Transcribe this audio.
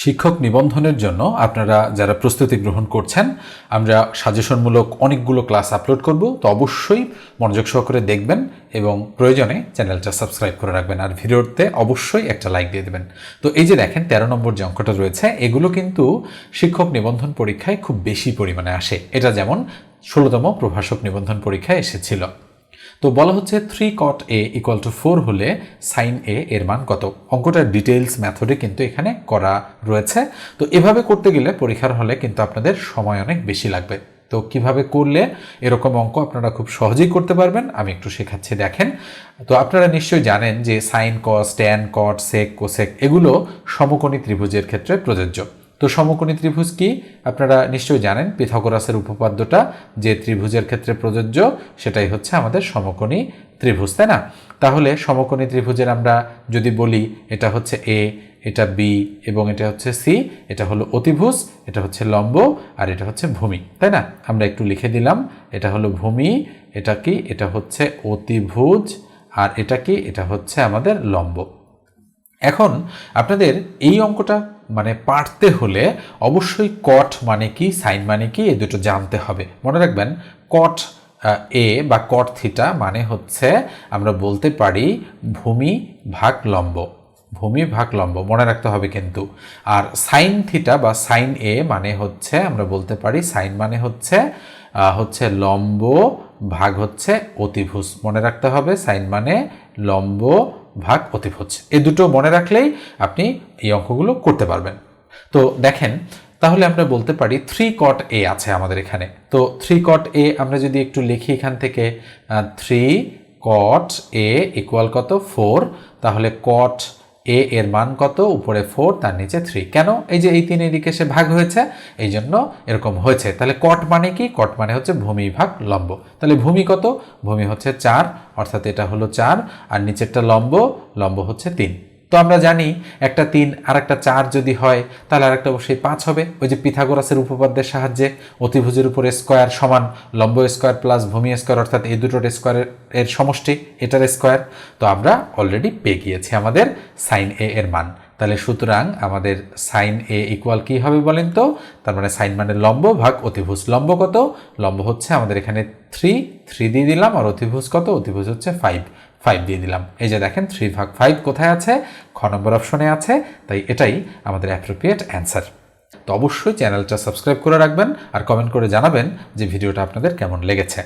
শিক্ষক নিবন্ধনের জন্য আপনারা যারা প্রস্তুতি গ্রহণ করছেন, আমরা সাজেশনমূলক অনেকগুলো ক্লাস আপলোড করব, তো অবশ্যই মনোযোগ সহকারে দেখবেন এবং প্রয়োজনে চ্যানেলটা সাবস্ক্রাইব করে রাখবেন আর ভিডিওতে অবশ্যই একটা লাইক দিয়ে দেবেন। তো এই যে দেখেন 13 নম্বর যে অঙ্কটা রয়েছে, এগুলো কিন্তু শিক্ষক নিবন্ধন পরীক্ষায় খুব বেশি পরিমাণে আসে। এটা যেমন 16তম প্রভাষক নিবন্ধন পরীক্ষায় এসেছিল। তো বলা হচ্ছে 3 cot a = 4 হলে sin a এর মান কত। অঙ্কটার ডিটেইলস মেথডে কিন্তু এখানে করা রয়েছে। তো এভাবে করতে গেলে পরীক্ষার হলে কিন্তু আপনাদের সময় অনেক বেশি লাগবে। তো কিভাবে করলে এরকম অঙ্ক আপনারা খুব সহজেই করতে পারবেন আমি একটু শেখাচ্ছি। দেখেন, তো আপনারা নিশ্চয়ই জানেন যে sin cos tan cot sec cosec এগুলো সমকোণী ত্রিভুজের ক্ষেত্রে প্রযোজ্য। তো সমকোণী ত্রিভুজ কি আপনারা নিশ্চয়ই জানেন, পিথাগোরাসের উপপাদ্যটা যে ত্রিভুজের ক্ষেত্রে প্রযোজ্য সেটাই হচ্ছে আমাদের সমকোণী ত্রিভুজ, তাই না? তাহলে সমকোণী ত্রিভুজের আমরা যদি বলি এটা হচ্ছে এ, এটা বি এবং এটা হচ্ছে সি, এটা হলো অতিভুজ, এটা হচ্ছে লম্ব আর এটা হচ্ছে ভূমি, তাই না? আমরা একটু লিখে দিলাম, এটা হলো ভূমি, এটা কি, এটা হচ্ছে অতিভুজ আর এটা কি, এটা হচ্ছে আমাদের লম্ব। এখন আপনাদের এই অঙ্কটা পারতে হলে অবশ্যই কট মানে কি, সাইন মানে কি, এই দুটো জানতে হবে। মনে রাখবেন, কট এ বা কট থিটা মানে হচ্ছে আমরা বলতে পারি ভূমি ভাগ লম্ব, ভূমি ভাগ লম্ব মনে রাখতে হবে কিন্তু। আর সাইন থিটা বা সাইন এ মানে হচ্ছে আমরা বলতে পারি সাইন মানে হচ্ছে লম্ব ভাগ হচ্ছে অতিভুজ, মনে রাখতে হবে। সাইন মানে লম্ব ভাগ অতিভুজ, এই দুটো মনে রাখলেই আপনি এই অঙ্কগুলো করতে পারবেন। তো দেখেন, তাহলে আমরা বলতে পারি 3 cot a আছে আমাদের এখানে। তো 3 cot a আমরা যদি একটু লিখি এখান থেকে, 3 cot a = কত, 4। তাহলে cot a এর মান কত, উপরে 4 তার নিচে 3। কেন? এই যে এই 3 এদিকে এসে ভাগ হয়েছে, এই জন্য এরকম হয়েছে। তাহলে কট মানে কি? কট মানে হচ্ছে ভূমি ভাগ লম্ব। তাহলে ভূমি কত? ভূমি হচ্ছে 4, অর্থাৎ এটা হলো 4, আর নিচেরটা লম্ব, লম্ব হচ্ছে 3। তো আমরা জানি একটা 3 আর একটা 4 যদি হয় তাহলে আরেকটা অবশ্যই 5 হবে। ওই যে পিথাগোরাসের উপপাদ্যের সাহায্যে অতিভুজের উপর স্কোয়ার সমান লম্ব স্কোয়ার প্লাস ভূমি স্কোয়ার, অর্থাৎ এই দুটোর স্কোয়ারের সমষ্টি, এটার স্কোয়ার। তো আমরা অলরেডি পেয়ে গিয়েছি আমাদের সাইন এ এর মান। তাহলে সুতরাং আমাদের সাইন এ ইকুয়াল কি হবে বলেন তো? তার মানে সাইন মানে লম্ব ভাগ অতিভুজ। লম্ব কত? লম্ব হচ্ছে আমাদের এখানে 3 দিয়ে দিলাম, আর অতিভুজ কত? অতিভুজ হচ্ছে 5 দিয়ে দিলাম। এই যে দেখেন 3/5 কোথায় আছে? খ নম্বর অপশনে আছে, তাই এটাই আমাদের অ্যাপ্রোপ্রিয়েট অ্যান্সার। তো অবশ্যই চ্যানেলটা সাবস্ক্রাইব করে রাখবেন আর কমেন্ট করে জানাবেন যে ভিডিওটা আপনাদের কেমন লেগেছে।